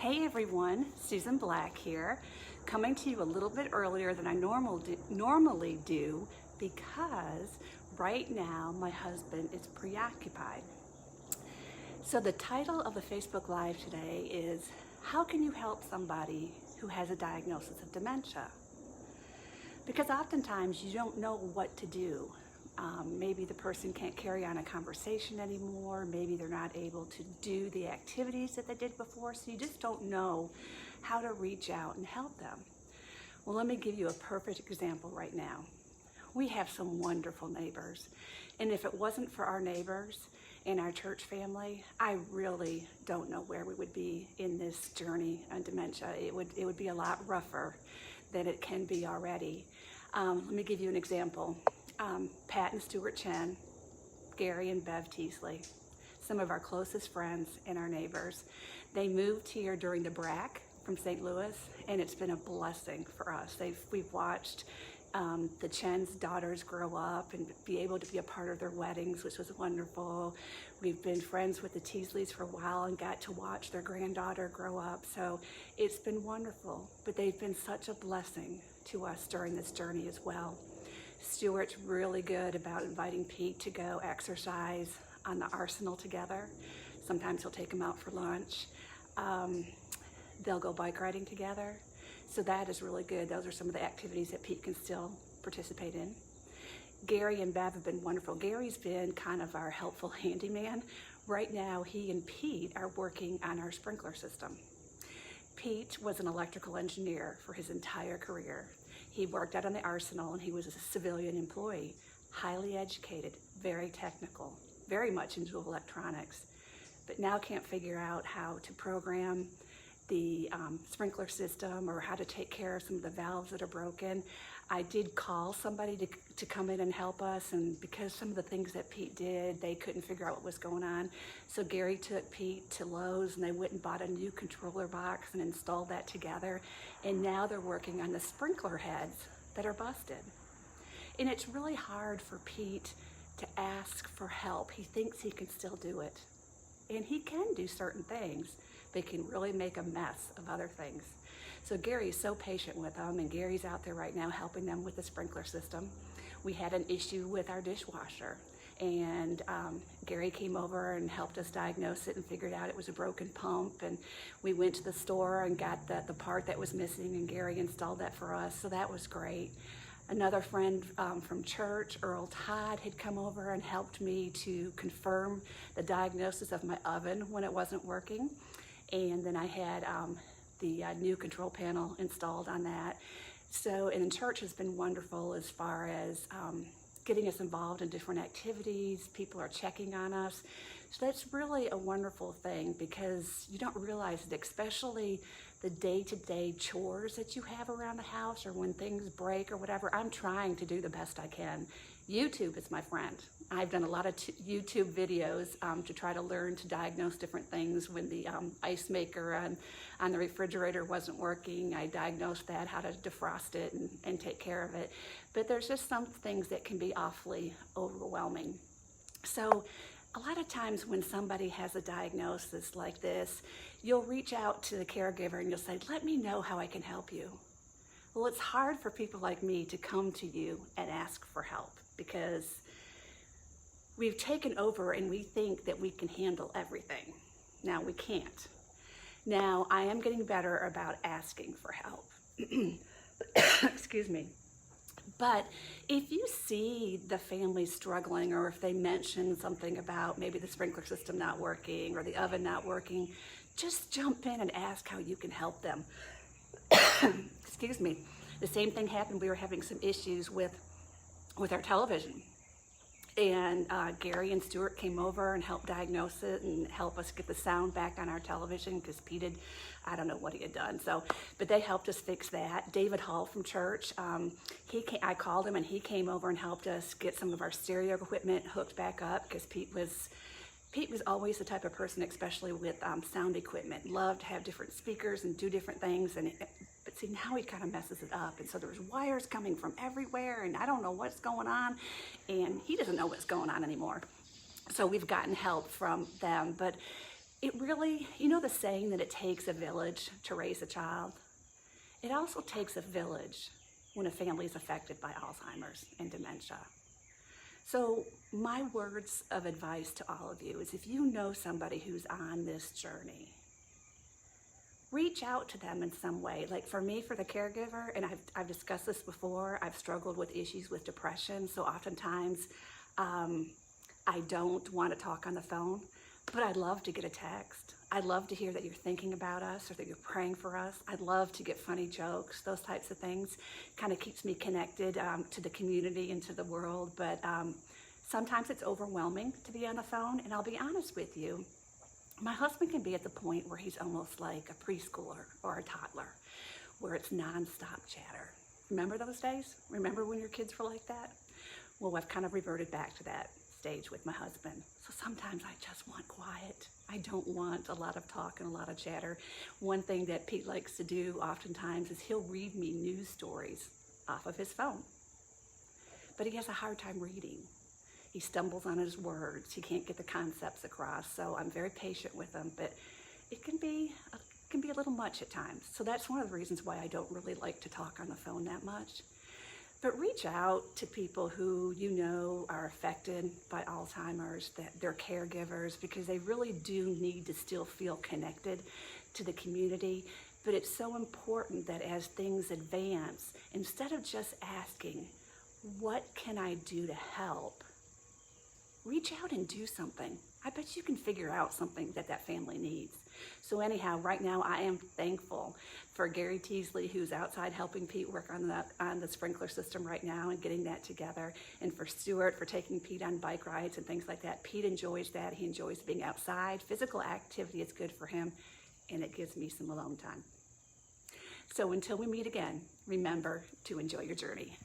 Hey everyone, Susan Black here, coming to you a little bit earlier than I normally do because right now my husband is preoccupied. So the title of the Facebook Live today is, how can you help somebody who has a diagnosis of dementia? Because oftentimes you don't know what to do. Maybe the person can't carry on a conversation anymore. Maybe they're not able to do the activities that they did before. So you just don't know how to reach out and help them. Well, let me give you a perfect example right now. We have some wonderful neighbors. And if it wasn't for our neighbors and our church family, I really don't know where we would be in this journey on dementia. It would be a lot rougher than it can be already. Let me give you an example. Pat and Stuart Chen, Gary and Bev Teasley, some of our closest friends and our neighbors. They moved here during the BRAC from St. Louis, and it's been a blessing for us. We've watched the Chen's daughters grow up and be able to be a part of their weddings, which was wonderful. We've been friends with the Teasleys for a while and got to watch their granddaughter grow up. So it's been wonderful, but they've been such a blessing to us during this journey as well. Stuart's really good about inviting Pete to go exercise on the Arsenal together. Sometimes he'll take him out for lunch. They'll go bike riding together. So that is really good. Those are some of the activities that Pete can still participate in. Gary and Bev have been wonderful. Gary's been kind of our helpful handyman. Right now, he and Pete are working on our sprinkler system. Pete was an electrical engineer for his entire career. He worked out on the Arsenal and he was a civilian employee, highly educated, very technical, very much into electronics, but now can't figure out how to program the sprinkler system or how to take care of some of the valves that are broken. I did call somebody to come in and help us, and because some of the things that Pete did, they couldn't figure out what was going on. So Gary took Pete to Lowe's and they went and bought a new controller box and installed that together. And now they're working on the sprinkler heads that are busted. And it's really hard for Pete to ask for help. He thinks he can still do it. And he can do certain things, but can really make a mess of other things. So Gary's so patient with them, and Gary's out there right now helping them with the sprinkler system. We had an issue with our dishwasher, and Gary came over and helped us diagnose it and figured out it was a broken pump, and we went to the store and got the part that was missing, and Gary installed that for us, so that was great. Another friend from church, Earl Todd, had come over and helped me to confirm the diagnosis of my oven when it wasn't working, and then I had the new control panel installed on that. So, and the church has been wonderful as far as getting us involved in different activities. People are checking on us. So that's really a wonderful thing, because you don't realize that, especially the day-to-day chores that you have around the house, or when things break or whatever. I'm trying to do the best I can. YouTube is my friend. I've done a lot of YouTube videos to try to learn to diagnose different things. When the ice maker on the refrigerator wasn't working, I diagnosed that, how to defrost it and take care of it. But there's just some things that can be awfully overwhelming. So a lot of times when somebody has a diagnosis like this, you'll reach out to the caregiver and you'll say, let me know how I can help you. Well, it's hard for people like me to come to you and ask for help, because we've taken over and we think that we can handle everything. Now we can't. Now I am getting better about asking for help. Excuse me. But if you see the family struggling, or if they mention something about maybe the sprinkler system not working or the oven not working, just jump in and ask how you can help them. Excuse me. The same thing happened. We were having some issues with our television. And Gary and Stuart came over and helped diagnose it and help us get the sound back on our television, because Pete had, I don't know what he had done. So, but they helped us fix that. David Hall from church, I called him and he came over and helped us get some of our stereo equipment hooked back up, because Pete was always the type of person, especially with sound equipment, loved to have different speakers and do different things. But see, now he kind of messes it up. And so there's wires coming from everywhere, and I don't know what's going on. And he doesn't know what's going on anymore. So we've gotten help from them. But it really, you know the saying that it takes a village to raise a child? It also takes a village when a family is affected by Alzheimer's and dementia. So my words of advice to all of you is, if you know somebody who's on this journey, reach out to them in some way. Like for me, for the caregiver, and I've discussed this before, I've struggled with issues with depression, so oftentimes I don't want to talk on the phone, but I'd love to get a text. I'd love to hear that you're thinking about us or that you're praying for us. I'd love to get funny jokes, those types of things. Kind of keeps me connected to the community and to the world, but sometimes it's overwhelming to be on the phone, and I'll be honest with you, my husband can be at the point where he's almost like a preschooler or a toddler, where it's nonstop chatter. Remember those days? Remember when your kids were like that? Well, I've kind of reverted back to that stage with my husband. So sometimes I just want quiet. I don't want a lot of talk and a lot of chatter. One thing that Pete likes to do oftentimes is he'll read me news stories off of his phone. But he has a hard time reading. He stumbles on his words. He can't get the concepts across. So I'm very patient with him, but it can be a little much at times. So that's one of the reasons why I don't really like to talk on the phone that much. But reach out to people who you know are affected by Alzheimer's, that they're caregivers, because they really do need to still feel connected to the community. But it's so important that as things advance, instead of just asking, what can I do to help? Reach out and do something. I bet you can figure out something that family needs. So anyhow, right now I am thankful for Gary Teasley, who's outside helping Pete work on the sprinkler system right now and getting that together, and for Stuart for taking Pete on bike rides and things like that. Pete enjoys that. He enjoys being outside. Physical activity is good for him, and it gives me some alone time. So until we meet again, remember to enjoy your journey.